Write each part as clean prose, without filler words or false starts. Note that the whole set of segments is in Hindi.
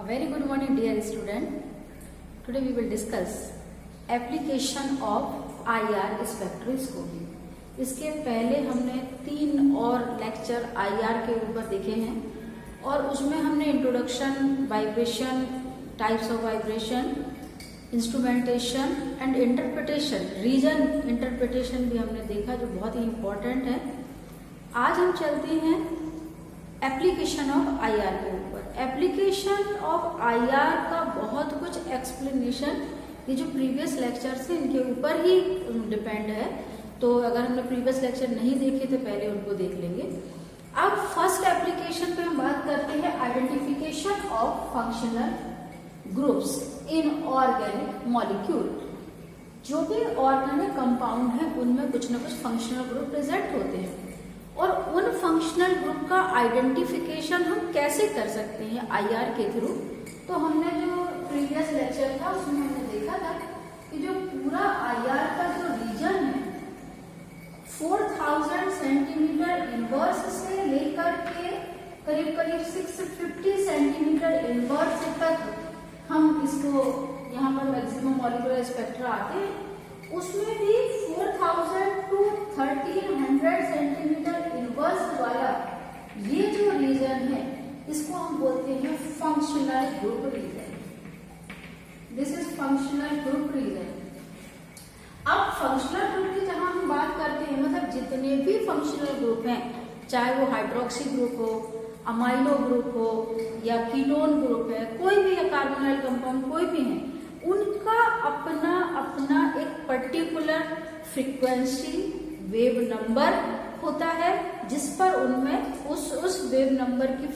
A very good morning dear student. Today we will discuss application of IR spectroscopy. इसके पहले हमने 3 और लेक्चर IR के ऊपर देखे हैं और उसमें हमने introduction, vibration, types of vibration, instrumentation and interpretation, reason interpretation भी हमने देखा जो बहुत ही इम्पोर्टेंट है। आज हम चलते हैं एप्लीकेशन ऑफ आईआर के ऊपर। एप्लीकेशन ऑफ आईआर का बहुत कुछ एक्सप्लेनेशन ये जो प्रीवियस लेक्चर्स हैं इनके ऊपर ही डिपेंड है, तो अगर हमने प्रीवियस लेक्चर नहीं देखे तो पहले उनको देख लेंगे। अब फर्स्ट एप्लीकेशन पे हम बात करते हैं identification of functional groups in organic molecule. जो भी ऑर्गेनिक कंपाउंड है उनमें कुछ ना कुछ फंक्शनल ग्रुप प्रेजेंट होते हैं और उन फंक्शनल ग्रुप का आइडेंटिफिकेशन हम कैसे कर सकते हैं आईआर के थ्रू। तो हमने जो प्रीवियस लेक्चर था उसमें हमने देखा था कि जो पूरा आईआर का जो रीजन है 4000 सेंटीमीटर इनवर्स से लेकर के करीब करीब 650 सेंटीमीटर इनवर्स तक हम इसको यहाँ पर मैक्सिमम मॉलिक्यूलर स्पेक्ट्रा आते हैं, उसमें भी 4000 टू 1300 सेंटीमीटर इनवर्स वाला ये जो रीजन है इसको हम बोलते हैं functional group region. This is functional group region. अब फंक्शनल ग्रुप की जहां हम बात करते हैं मतलब जितने भी फंक्शनल ग्रुप हैं, चाहे वो हाइड्रोक्सी ग्रुप हो, अमाइनो ग्रुप हो या कीटोन ग्रुप है, कोई भी कार्बोनाइल कंपाउंड कोई भी है, उनका अपना अपना एक पर्टिकुलर फ्रीक्वेंसी वेव नंबर होता है जिस पर उनमें उस वेव नंबर की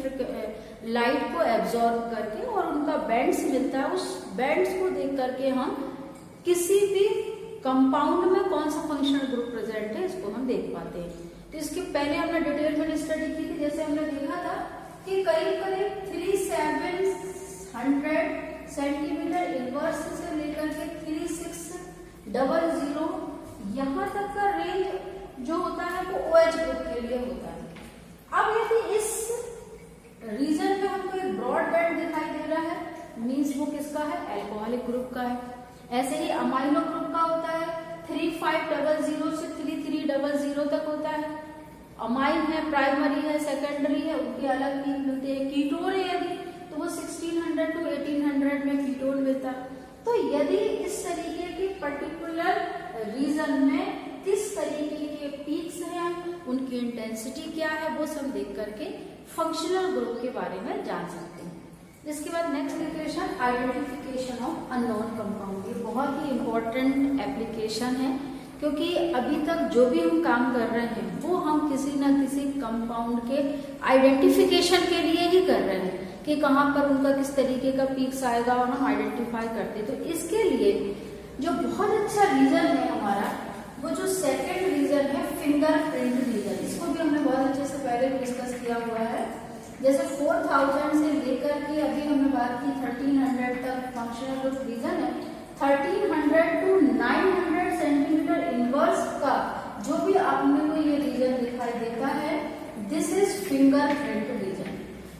लाइट को एब्जॉर्ब करके और उनका बैंड्स मिलता है। उस बैंड्स को देख करके हम किसी भी कंपाउंड में कौन सा फंक्शनल ग्रुप प्रेजेंट है इसको हम देख पाते हैं। तो इसके पहले हमने डिटेल में स्टडी की थी, जैसे हमने देखा था कि करीब करीब 3700 सेंटीमीटर इनवर्स से लेकर के 3600 यहाँ तक का रेंज जो होता है वो OH ग्रुप के लिए होता है। अब यदि इस रीजन में हमको एक ब्रॉड बैंड दिखाई दे रहा है मीन्स वो किसका है, अल्कोहलिक ग्रुप का है। ऐसे ही अमाइनो ग्रुप का होता है 3500 से 3300 तक होता है। अमाइन है, प्राइमरी है, सेकेंडरी है, उनके अलग पीक मिलते हैं। कीटोन है यदि तो वो 1600 टू 1800 में कीटोन मिलता है। तो यदि इस तरीके के पर्टिकुलर रीजन में किस तरीके के पीक्स हैं, उनकी इंटेंसिटी क्या है, वो सब देख करके फंक्शनल ग्रुप के बारे में जान सकते हैं। इसके बाद next application identification of unknown compound. ये बहुत ही इंपॉर्टेंट एप्लीकेशन है क्योंकि अभी तक जो भी हम काम कर रहे हैं वो हम किसी न किसी कंपाउंड के आइडेंटिफिकेशन के लिए ही कर रहे हैं कि कहाँ पर उनका किस तरीके का पीक्स आएगा और हम आइडेंटिफाई करते हैं। तो इसके लिए जो बहुत अच्छा रीजन है हमारा वो जो सेकेंड रीजन है फिंगरप्रिंट रीजन, इसको भी हमने बहुत अच्छे से पहले डिस्कस किया हुआ है। जैसे 4000 से लेकर के अभी हमने बात की 1300 तक फंक्शनल ग्रुप रीजन है। 1300 टू 900 सेंटीमीटर इनवर्स का जो भी आपने को ये रीजन दिखाई देता है दिस इज फिंगरप्रिंट रीजन।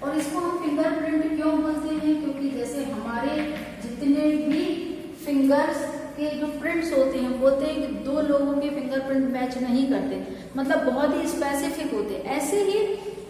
और इसको हम फिंगरप्रिंट क्यों बोलते हैं, क्योंकि जैसे हमारे जितने भी फिंगर्स के जो प्रिंट्स होते हैं बोलते हैं कि 2 लोगों के फिंगरप्रिंट मैच नहीं करते, मतलब बहुत ही स्पेसिफिक होते हैं। ऐसे ही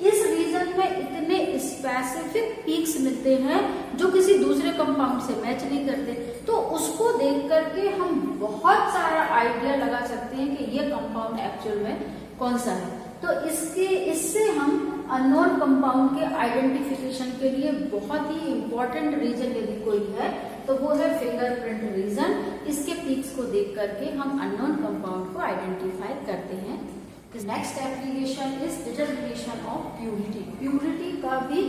इस रीजन में इतने स्पेसिफिक पीक्स मिलते हैं जो किसी दूसरे कंपाउंड से मैच नहीं करते। तो उसको देख करके हम बहुत सारा आइडिया लगा सकते हैं कि ये कंपाउंड एक्चुअल में कौन सा है। तो इससे हम अननोन कंपाउंड के आइडेंटिफिकेशन के लिए बहुत ही इंपॉर्टेंट रीजन यदि कोई है तो वो है फिंगरप्रिंट रीजन। इसके पीक्स को देख करके हम अननोन कंपाउंड को आइडेंटिफाई करते हैं। Next application is determination of purity. Purity का भी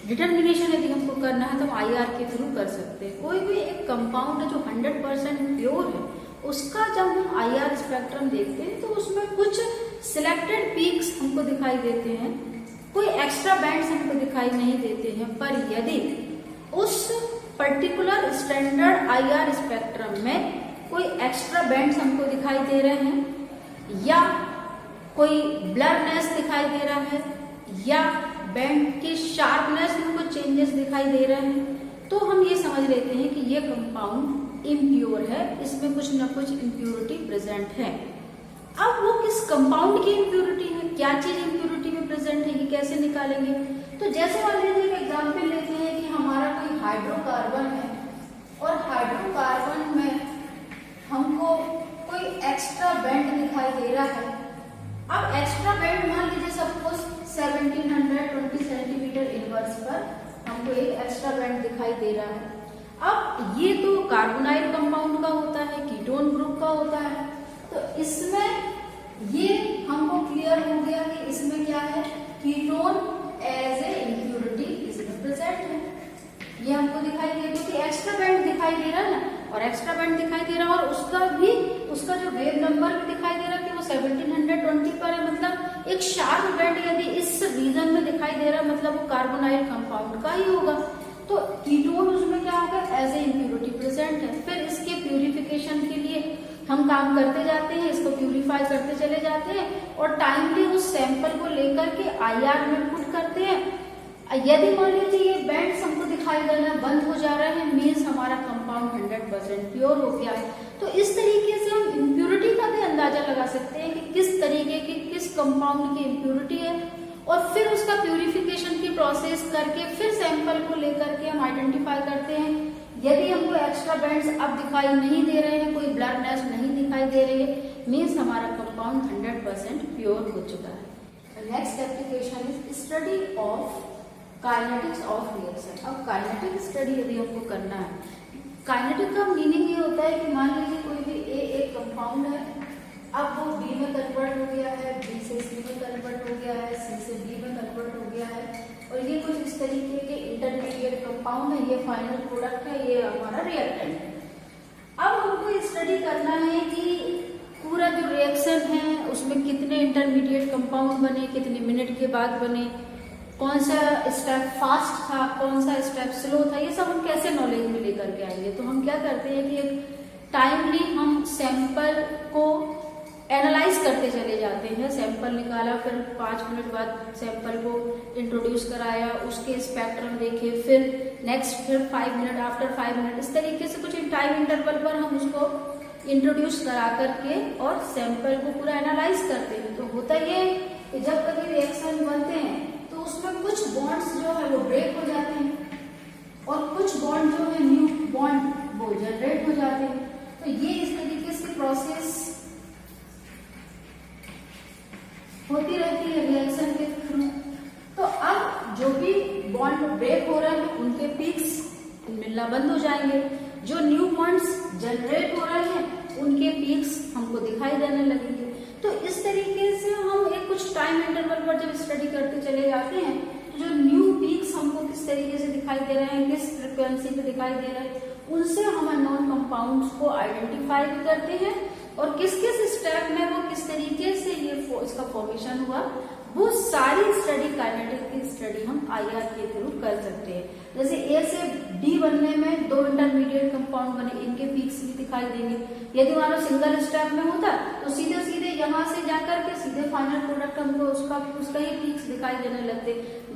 डिटर्मिनेशन यदि हमको करना है तो हम आईआर के थ्रू कर सकते हैं। कोई भी एक कंपाउंड है जो 100% प्योर है उसका जब हम आईआर स्पेक्ट्रम देखते हैं तो उसमें कुछ सिलेक्टेड पीक्स हमको दिखाई देते हैं, कोई एक्स्ट्रा बैंड्स हमको दिखाई नहीं देते हैं। पर यदि उस पर्टिकुलर स्टैंडर्ड आईआर स्पेक्ट्रम में कोई एक्स्ट्रा बैंड्स हमको दिखाई दे रहे हैं या कोई ब्लरनेस दिखाई दे रहा है या बैंड के शार्पनेस में कुछ चेंजेस दिखाई दे रहे हैं, तो हम ये समझ लेते हैं कि ये कंपाउंड इम्प्योर है, इसमें कुछ न कुछ इम्प्योरिटी प्रेजेंट है। अब वो किस कंपाउंड की इम्प्योरिटी है, क्या चीज इम्प्योरिटी में प्रेजेंट है, ये कैसे निकालेंगे? तो जैसे मान लीजिए एक एग्जाम्पल लेते हैं कि हमारा कोई हाइड्रोकार्बन है और हाइड्रोकार्बन में हमको कोई एक्स्ट्रा बैंड दिखाई दे रहा है। अब एक्स्ट्रा बैंड मान लीजिए सपोज 1720 सेंटीमीटर इनवर्स पर हमको एक एक्स्ट्रा बैंड दिखाई दे रहा है। अब ये तो कार्बोनाइल कंपाउंड का होता है, कीटोन ग्रुप का होता है, तो इसमें ये हमको क्लियर हो गया कि इसमें क्या है, कीटोन एज ए इम्प्योरिटी इसमें प्रेजेंट है। ये हमको दिखाई दे, क्योंकि एक्स्ट्रा बैंड दिखाई दे रहा है ना, और एक्स्ट्रा बैंड दिखाई दे रहा है और उसका जो वेव नंबर भी दिखाई दे रहा है कि वो 1720 पर है। मतलब एक शार्प बैंड यदि इस रीजन में दिखाई दे रहा है, मतलब वो कार्बोनाइल कंपाउंड का ही होगा। तो कीटोन उसमें क्या होगा, एज ए इम्प्योरिटी प्रेजेंट है। फिर इसके प्यूरिफिकेशन के लिए हम काम करते जाते हैं, इसको प्यूरिफाई करते चले जाते हैं और टाइमली उस सैंपल को लेकर के IR में पुट करते हैं। यदि मान लीजिए ये बैंड्स हमको दिखाई देना बंद हो जा रहे हैं, मीन्स हमारा कंपाउंड 100% प्योर हो गया है। तो इस तरीके से हम इम्प्योरिटी का भी अंदाजा लगा सकते हैं कि किस तरीके की, किस कंपाउंड की इम्प्योरिटी है, और फिर उसका प्यूरिफिकेशन की प्रोसेस करके फिर सैंपल को लेकर के हम आइडेंटिफाई करते हैं। यदि हमको एक्स्ट्रा बैंड्स अब दिखाई नहीं दे रहे हैं, कोई ब्लरनेस नहीं दिखाई दे रही है, मीन्स हमारा कंपाउंड 100% प्योर हो चुका है। Next application is study of kinetics of reaction. अब काइनेटिक स्टडी यदि हमको करना है, काइनेटिक का मीनिंग ये होता है कि मान लीजिए कोई भी एक कंपाउंड है, अब वो B में कन्वर्ट हो गया है, B से C में कन्वर्ट हो गया है, C से D में कन्वर्ट हो गया है, और ये कुछ इस तरीके के इंटरमीडिएट कंपाउंड है, ये फाइनल प्रोडक्ट है, ये हमारा रिएक्टेंट है। अब हमको स्टडी करना है कि पूरा जो रिएक्शन है उसमें कितने इंटरमीडिएट कंपाउंड बने, कितने मिनट के बाद बने, कौन सा स्टेप फास्ट था, कौन सा स्टेप स्लो था, ये सब हम कैसे नॉलेज में लेकर के आएंगे। तो हम क्या करते हैं कि टाइमली हम सैंपल को एनालाइज करते चले जाते हैं। सैंपल निकाला, फिर 5 मिनट बाद सैंपल को इंट्रोड्यूस कराया, उसके स्पेक्ट्रम देखे, फिर नेक्स्ट फिर 5 मिनट, आफ्टर 5 मिनट, इस तरीके से कुछ टाइम इंटरवल पर हम उसको इंट्रोड्यूस करा करके और सैंपल को पूरा एनालाइज करते हैं। तो होता ये कि जब कभी रिएक्शन बनते हैं तो उसमें कुछ बॉन्ड्स जो है वो ब्रेक हो जाते हैं और कुछ बॉन्ड जो है न्यू बॉन्ड वो जनरेट हो जाते हैं। तो ये इस तरीके से प्रोसेस होती रहती है रिएक्शन के थ्रू। तो अब जो भी बॉन्ड ब्रेक हो रहे हैं उनके पीक्स मिलना बंद हो जाएंगे, जो न्यू बॉन्ड्स जनरेट हो रहे हैं उनके पीक्स हमको दिखाई देने लगेंगे। तो इस तरीके से हम एक कुछ टाइम इंटरवल पर जब स्टडी करते चले जाते हैं तो जो न्यू पीक्स हमको किस तरीके से दिखाई दे रहे हैं, किस फ्रिक्वेंसी पे दिखाई दे रहे हैं, उनसे हम अननोन कंपाउंड्स को आइडेंटिफाई भी करते हैं और किस किस स्टेप में वो किस तरीके से ये इसका फॉर्मेशन हुआ, वो सारी स्टडी काइनेटिक की स्टडी हम IR के थ्रू कर सकते हैं। जैसे A से D बनने में 2 इंटरमीडिएट कंपाउंड बने, इनके पीक्स भी दिखाई देंगे। यदि मान लो सिंगल स्टेप में होता तो सीधे सीधे यहाँ से जाकर के सीधे फाइनल प्रोडक्ट हमको उसका ही पीक्स दिखाई देने लगते,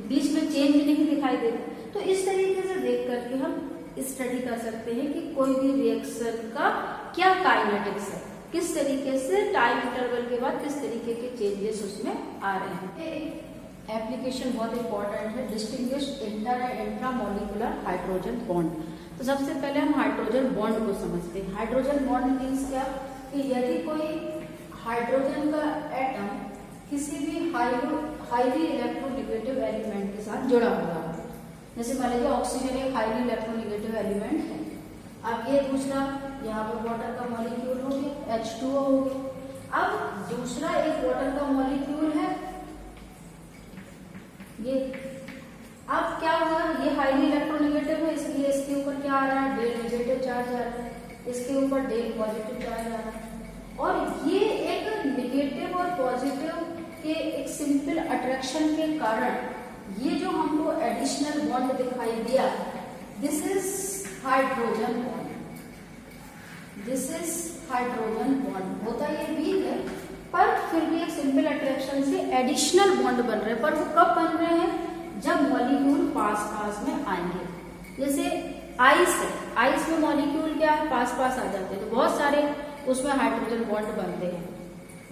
बीच में चेंज नहीं दिखाई देते। तो इस तरीके से देख करके हम स्टडी कर सकते हैं कि कोई भी रिएक्शन का क्या काइनेटिक्स है, किस तरीके से टाइम इंटरवल के बाद किस तरीके के चेंजेस उसमें आ रहे हैं। एप्लीकेशन बहुत इंपॉर्टेंट है, distinguish inter and intramolecular hydrogen bond. तो सबसे पहले हम हाइड्रोजन बॉन्ड को समझते हैं। हाइड्रोजन बॉन्ड मीन्स क्या, कि यदि कोई हाइड्रोजन का एटम किसी भी हाईली इलेक्ट्रोनेगेटिव एलिमेंट के साथ जुड़ा हुआ है, जैसे मान लीजिए ऑक्सीजन एक हाईली इलेक्ट्रोनेगेटिव एलिमेंट है, अब ये दूसरा यहाँ पर वाटर का मॉलिक्यूल हो गया, H2O हो गया। अब दूसरा एक वाटर का मॉलिक्यूल है ये, अब क्या हुआ, ये हाईली इलेक्ट्रोनेगेटिव है इसलिए इसके ऊपर क्या आ रहा है, डेल नेगेटिव चार्ज आ रहा है, इसके ऊपर डेल पॉजिटिव चार्ज आ रहा है। और ये एक नेगेटिव और पॉजिटिव के एक सिंपल अट्रैक्शन के कारण ये जो हमको एडिशनल बॉन्ड दिखाई दिया, this is hydrogen bond, this is hydrogen bond. होता ये वीक है पर फिर भी एक सिंपल अट्रैक्शन से एडिशनल बॉन्ड बन रहे हैं। पर वो कब बन रहे हैं, जब मॉलिक्यूल पास पास में आएंगे। जैसे आइस है, आइस में मॉलिक्यूल क्या है, पास पास आ जाते हैं तो बहुत सारे उसमें हाइड्रोजन बॉन्ड बनते हैं।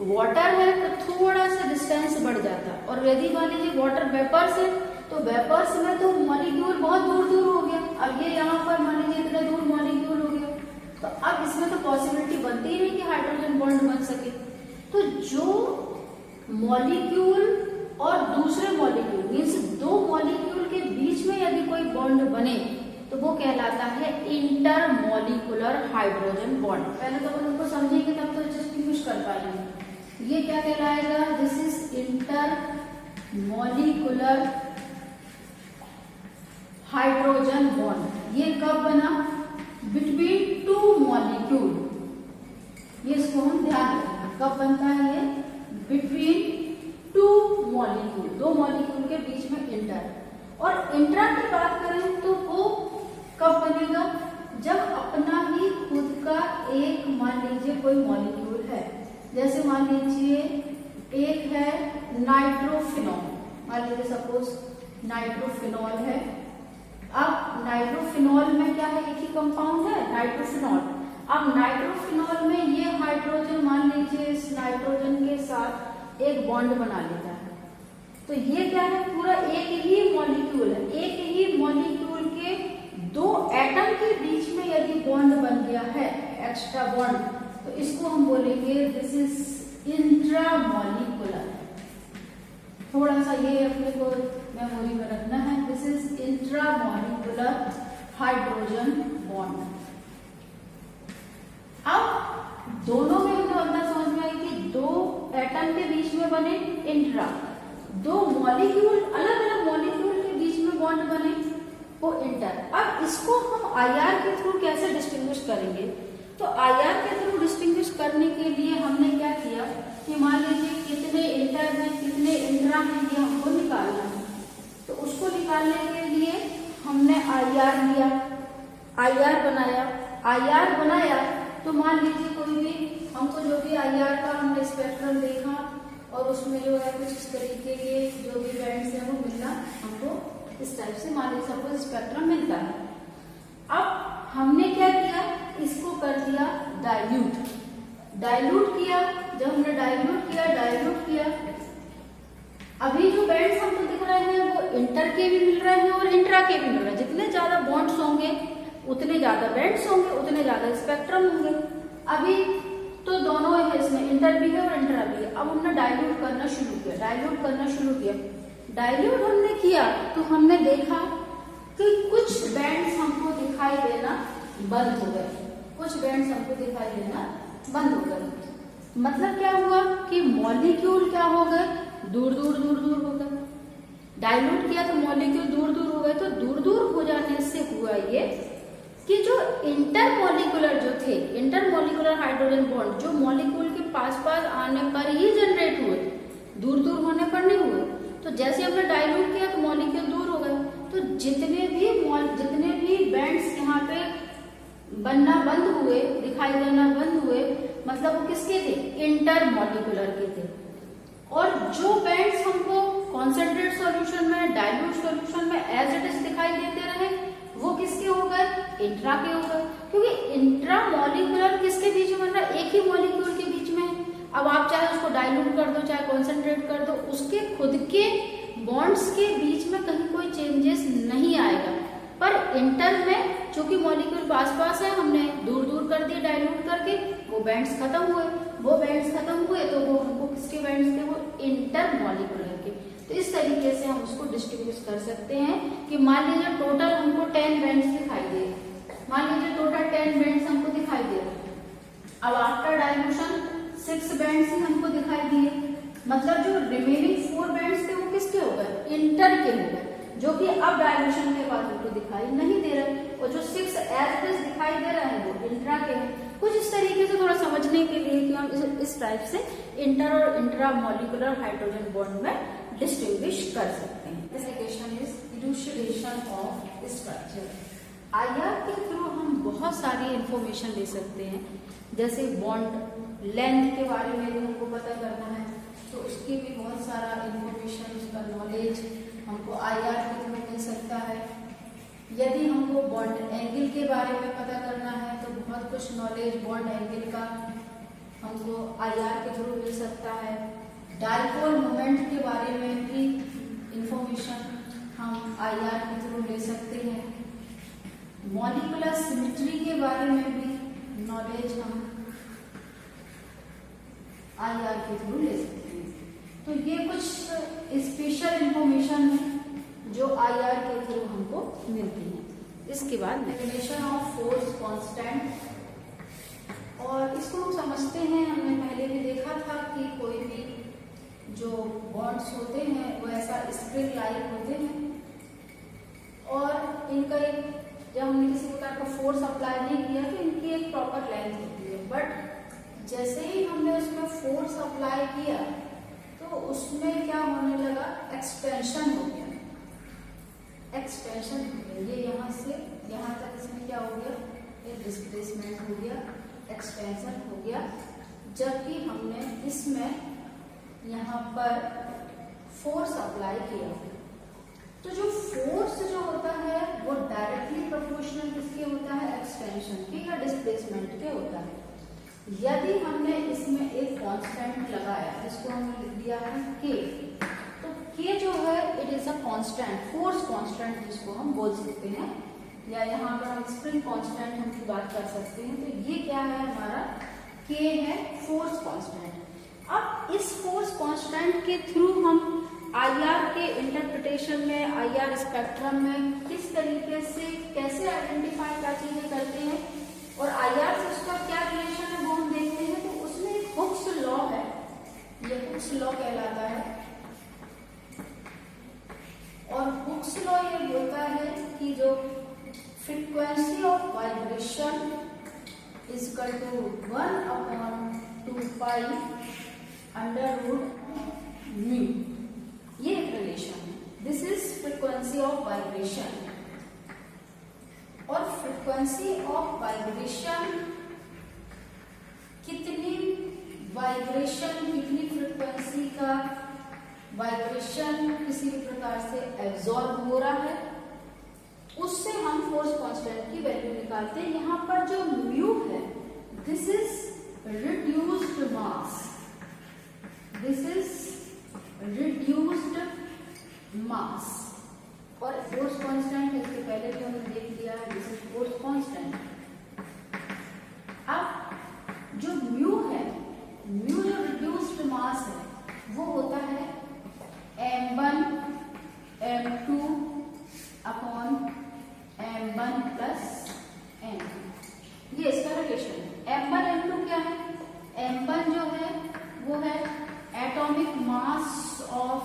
वाटर है तो थोड़ा सा डिस्टेंस बढ़ जाता है, और यदि मान लीजिए वाटर वेपर्स है तो वेपर्स में तो मॉलिक्यूल बहुत दूर दूर हो गया। अब ये यहाँ पर मान लीजिए इतने दूर मॉलिक्यूल हो गया, तो अब इसमें तो पॉसिबिलिटी बनती ही नहीं कि हाइड्रोजन बॉन्ड बन सके। तो जो मॉलिक्यूल और दूसरे मॉलिक्यूल मीन्स दो मॉलिक्यूल के बीच में यदि कोई बॉन्ड बने तो वो कहलाता है इंटरमॉलिक्यूलर हाइड्रोजन बॉन्ड। पहले तो अपन उनको समझेंगे तब तो डिस्टिंग्विश कर पाएंगे। ये क्या कहलाएगा, this is intermolecular hydrogen bond. ये कब बना, बिटवीन टू मॉलिक्यूल। ये इसको हम ध्यान रखेंगे, कब बनता है ये, बिटवीन टू मॉलिक्यूल, दो मॉलिक्यूल के बीच में इंटर। और इंट्रा की बात करें तो वो कब बनेगा, जब अपना ही खुद का एक मान लीजिए कोई मॉलिक्यूल है। जैसे मान लीजिए एक है नाइट्रोफिनॉल, मान लीजिए सपोज नाइट्रोफिनॉल है। अब नाइट्रोफिनॉल में क्या है, एक ही कंपाउंड है नाइट्रोफिनॉल। अब नाइट्रोफिनॉल में ये हाइड्रोजन मान लीजिए इस नाइट्रोजन के साथ एक बॉन्ड बना लेता है, तो ये क्या है, पूरा एक ही मॉलिक्यूल है। एक ही मॉलिक्यूल के दो एटम के बीच में यदि बॉन्ड बन गया है, एक्स्ट्रा बॉन्ड, तो इसको हम बोलेंगे दिस इज इंट्रामॉलिक्यूलर। थोड़ा सा ये अपने को मेमोरी में रखना है, this is intramolecular hydrogen bond. अब दोनों में हमको अंदर समझ में आई कि दो एटम के बीच में बने इंट्रा, दो मॉलिक्यूल अलग अलग मॉलिक्यूल के बीच में बॉन्ड बने वो इंटर। अब इसको हम आईआर के थ्रू कैसे डिस्टिंग्विश करेंगे, तो आईआर के थ्रू डिस्टिंग्विश करने के लिए हमने क्या किया कि मान लीजिए कितने इंटर हैं कितने इंट्रा हैं ये हमको निकालना है। तो उसको निकालने के लिए हमने आईआर लिया, आईआर बनाया तो मान लीजिए कोई भी हमको जो भी आईआर का हमने स्पेक्ट्रम देखा और उसमें जो है कुछ इस तरीके के जो भी बैंड्स हैं वो मिलना हमको इस टाइप से मान लीजिए सबको स्पेक्ट्रम मिलता है। अब हमने क्या किया, इसको कर दिया डाइल्यूट किया। जब हमने डाइल्यूट किया अभी जो बैंड्स हमको दिख रहे हैं वो इंटर के भी मिल रहे हैं और इंट्रा के भी मिल रहे हैं। जितने ज्यादा बॉन्ड्स होंगे उतने ज्यादा बैंड्स होंगे, उतने ज्यादा स्पेक्ट्रम होंगे। अभी तो दोनों है, इसमें इंटर भी है और इंट्रा भी है। अब हमने डाइल्यूट करना शुरू किया। डाइल्यूट हमने किया तो हमने देखा कि कुछ बैंड्स हमको दिखाई देना बंद हो गए। मतलब क्या हुआ कि मॉलिक्यूल क्या हो गए, दूर दूर हो गए। डाइल्यूट किया तो मॉलिक्यूल दूर दूर हो गए। तो दूर दूर हो जाने से हुआ ये कि जो इंटरमॉलिक्यूलर हाइड्रोजन बॉन्ड जो मॉलिक्यूल के पास पास आने पर ही जनरेट हुए, दूर दूर होने पर नहीं हुए। तो जैसे हमने डाइल्यूट किया तो मॉलिक्यूल दूर हो गए। तो जितने भी बैंड्स यहाँ पे बनना बंद हुए, दिखाई देना बंद हुए, मतलब वो किसके थे, इंटरमॉलिक्यूलर के थे। और जो बैंड्स हमको कॉन्सेंट्रेट सॉल्यूशन में, डाइल्यूट सॉल्यूशन में एज इट इज दिखाई देते रहे, वो किसके हो गए, इंट्रा के हो गए। क्योंकि इंट्रामॉलिक्यूलर किसके बीच में बन रहा है, एक ही मॉलिक्यूल के बीच में। अब आप चाहे उसको डाइल्यूट कर दो चाहे कॉन्सेंट्रेट कर दो, उसके खुद के बॉन्ड्स के बीच में कहीं कोई चेंजेस नहीं आएगा। पर इंटर में चूंकि मॉलिक्यूल पास पास है, हमने दूर दूर कर दिया डाइल्यूट करके, वो बैंड्स खत्म हुए। तो वो हमको किसके बैंड्स थे, वो इंटरमॉलिक्यूलर के। तो इस तरीके से हम उसको डिस्ट्रीब्यूट कर सकते हैं कि मान लीजिए टोटल हमको 10 बैंड्स दिखाई दे, अब आफ्टर डाइल्यूशन 6 बैंड्स ही हमको दिखाई दिए। मतलब जो रिमेनिंग 4 बैंड्स थे वो किसके हो गए, इंटर के हो गए, जो कि अब डाइल्यूशन के बाद उनको दिखाई नहीं दे रहे। और जो 6 एज इट इज दिखाई दे रहे हैं वो इंट्रा के हैं। कुछ इस तरीके से थोड़ा समझने के लिए कि हम इस टाइप से इंटर और इंट्रा मॉलिक्यूलर हाइड्रोजन बॉन्ड में डिस्टिंग्विश कर सकते हैं। Question is illustration of structure. IR के थ्रू हम बहुत सारी इंफॉर्मेशन ले सकते हैं, जैसे बॉन्ड लेंथ के बारे में भी हमको पता करना है तो उसकी भी बहुत सारा इंफॉर्मेशन, उसका नॉलेज हमको IR के थ्रू मिल सकता है। यदि हमको बॉन्ड एंगल के बारे में पता करना है तो बहुत कुछ नॉलेज बॉन्ड एंगल का हमको IR के थ्रू मिल सकता है। डाइपोल मोमेंट के बारे में भी इंफॉर्मेशन हम IR के थ्रू ले सकते हैं। मॉलिक्यूलर सिमेट्री के बारे में भी नॉलेज हम IR के थ्रू ले सकते हैं। तो ये कुछ स्पेशल इंफॉर्मेशन है जो IR के थ्रू हमको मिलती है। इसके बाद रिलेशन ऑफ फोर्स कांस्टेंट, और इसको हम समझते हैं, हमने पहले भी देखा था कि कोई भी जो बॉन्ड्स होते हैं वो ऐसा स्प्रिंग लाइक होते हैं और इनका एक, जब हमने किसी प्रकार का फोर्स अप्लाई नहीं किया तो इनकी एक प्रॉपर लेंथ होती है, बट जैसे ही हमने उसमें फोर्स अप्लाई किया तो उसमें क्या होने लगा, एक्सटेंशन हो गया। एक्सटेंशन हो गया, ये यहाँ से यहाँ तक इसमें क्या हो गया, एक डिस्प्लेसमेंट हो गया, एक्सटेंशन हो गया। जबकि हमने इसमें यहाँ पर फोर्स अप्लाई किया, तो जो फोर्स जो होता है वो डायरेक्टली प्रोपोर्शनल किसके होता है, एक्सटेंशन के या डिस्प्लेसमेंट के होता है। यदि हमने इसमें एक कांस्टेंट लगाया जिसको हमने लिख दिया है K, तो K जो है it is a constant, force constant जिसको हम बोल सकते हैं, या यहाँ पर हम स्प्रिंग कांस्टेंट हम की बात कर सकते हैं। तो ये क्या है, हमारा K है फोर्स कांस्टेंट। अब इस फोर्स कांस्टेंट के थ्रू हम IR के इंटरप्रिटेशन में, IR स्पेक्ट्रम में किस तरीके से कैसे आइडेंटिफाई क्या चीजें करते हैं और IR से उसका क्या रिलेशन है वो हम देखते हैं। तो उसमें एक हुक्स लॉ है, ये हुक्स लॉ कहलाता है, और हुक्स लॉ ये बोलता है कि जो frequency of vibration is equal to 1/2 pi under root mu, ये एक रिलेशन है। This is frequency of vibration, और फ्रीक्वेंसी ऑफ वाइब्रेशन कितनी फ्रीक्वेंसी का वाइब्रेशन किसी भी प्रकार से एब्जॉर्ब हो रहा है, उससे हम फोर्स कांस्टेंट की वैल्यू निकालते हैं। यहाँ पर जो म्यू है, this is reduced mass, this is reduced mass, और फोर्स कांस्टेंट है, इसके पहले भी हमने देख लिया है, दिस इज फोर्स कांस्टेंट। अब जो म्यू है, म्यू जो रिड्यूस्ड मास है वो होता है m1 m2 upon m1 plus m2, ये इसका रिलेशन है। m1 m2 क्या है, m1 जो है वो है एटॉमिक मास ऑफ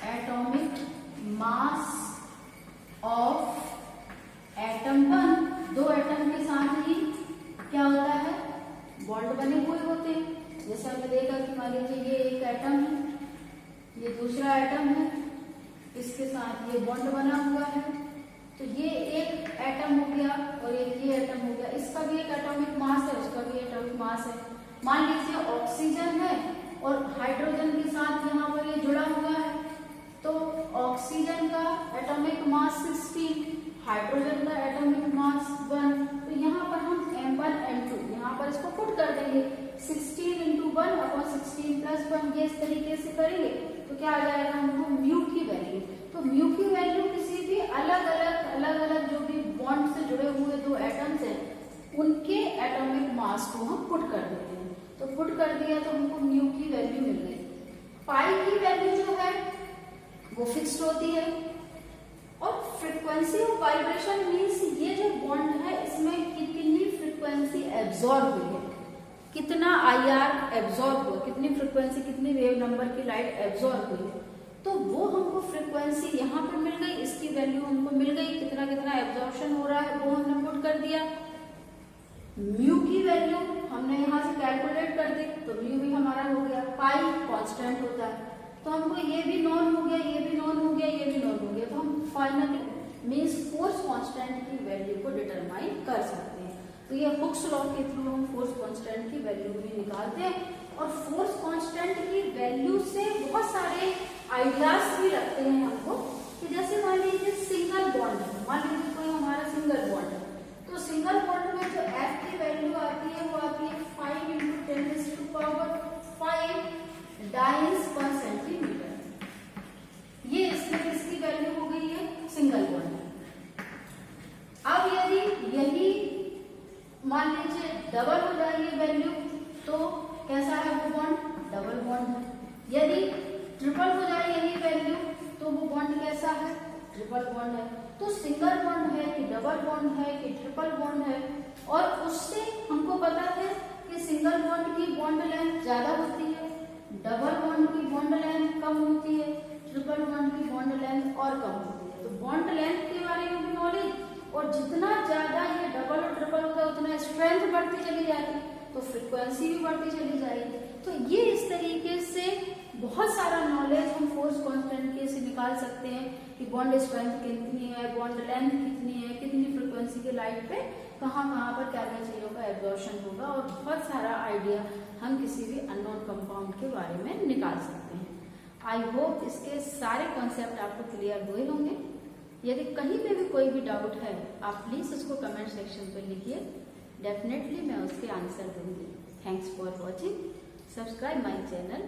एटम 1, दो एटम के साथ ही क्या होता है, बॉन्ड बने हुए होते हैं। जैसे हमने देखा कि मान लीजिए ये एक एटम है, ये दूसरा एटम है, इसके साथ ये बॉन्ड बना हुआ है, तो ये एक एटम हो गया और एक ये एटम हो गया, इसका भी एक एटॉमिक मास है, उसका भी एटॉमिक मास है। मान लीजिए ऑक्सीजन है और हाइड्रोजन के साथ यहाँ पर ये जुड़ा हुआ है, तो ऑक्सीजन का एटॉमिक मास 16, हाइड्रोजन का एटॉमिक मास 1, तो यहाँ पर हम m1 m2 यहाँ पर इसको पुट कर देंगे, 16 × 1 अपॉन 16 + 1, ये इस तरीके से करेंगे तो क्या आ जाएगा हमको म्यू की वैल्यू। तो म्यू की वैल्यू किसी भी अलग अलग जो भी बॉन्ड से जुड़े हुए दो एटम्स हैं उनके एटॉमिक मास को हम पुट कर देते हैं, तो पुट कर दिया तो हमको म्यू की वैल्यू मिल गई। पाई की वैल्यू जो है वो फिक्स्ड होती है, और फ्रीक्वेंसी ऑफ वाइब्रेशन मीन्स ये जो बॉन्ड है इसमें कितनी फ्रीक्वेंसी एब्जॉर्ब हुई है, कितना IR एब्जॉर्ब हुआ, कितनी फ्रीक्वेंसी, कितनी वेव नंबर की लाइट एब्जॉर्ब हुई है, तो वो हमको फ्रीक्वेंसी यहाँ पर मिल गई, इसकी वैल्यू हमको मिल गई, कितना कितना एब्जॉर्प्शन हो रहा है वो हमने पुट कर दिया। म्यू की वैल्यू हमने यहाँ से कैलकुलेट कर दी, तो म्यू भी हमारा हो गया। पाई कांस्टेंट होता है, तो हमको ये भी नॉन हो गया, ये भी नॉन हो गया, ये भी नॉन हो गया, तो हम फाइनली मीन्स फोर्स कांस्टेंट की वैल्यू को डिटरमाइन कर सकते हैं। तो ये हुक्स लॉ के थ्रू हम फोर्स कांस्टेंट की वैल्यू भी निकालते हैं, और फोर्स कांस्टेंट की वैल्यू से बहुत सारे आइडियाज भी रखते हैं हमको कि जैसे मान लीजिए सिंगल बॉन्ड है, मान लीजिए कोई हमारा सिंगल बॉन्ड है, तो सिंगल बॉन्ड में जो F की वैल्यू आती है वो आती है 5 × 10⁵ डाइन्स पर सेंटीमीटर। ये इसमें किसकी वैल्यू हो गई है, सिंगल बॉन्ड। अब यदि यही मान लीजिए डबल हो जाएगी वैल्यू, तो कैसा है वो बॉन्ड, डबल बॉन्ड है। यदि ट्रिपल हो जाए यही वैल्यू, तो वो बॉन्ड कैसा है, ट्रिपल बॉन्ड है। तो सिंगल बॉन्ड है कि डबल बॉन्ड है कि ट्रिपल बॉन्ड है, और उससे हमको पता है कि सिंगल बॉन्ड की बॉन्ड लेंथ ज्यादा होती है, डबल बॉन्ड की बॉन्ड लेंथ कम होती है, ट्रिपल बॉन्ड की बॉन्ड लेंथ और कम होती है। तो बॉन्ड लेंथ के बारे में भी नॉलेज, और जितना ज्यादा ये डबल और ट्रिपल होता है उतना स्ट्रेंथ बढ़ती चली जाती है, तो फ्रीक्वेंसी भी बढ़ती चली जाएगी। तो ये इस तरीके से बहुत सारा नॉलेज हम फोर्स कांस्टेंट के से निकाल सकते हैं कि बॉन्ड स्ट्रेंथ कितनी है, बॉन्ड लेंथ कितनी है, कितनी फ्रीक्वेंसी के लाइट पे कहाँ पर क्या क्या चीजों का एब्जॉर्प्शन होगा, और बहुत सारा आइडिया हम किसी भी अननोन कंपाउंड के बारे में निकाल सकते हैं। आई होप इसके सारे कॉन्सेप्ट आपको क्लियर हुए होंगे। यदि कहीं पे भी कोई भी डाउट है, आप प्लीज उसको कमेंट सेक्शन पे लिखिए, डेफिनेटली मैं उसके आंसर दूंगी। Thanks for watching, subscribe my channel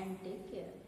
and take care.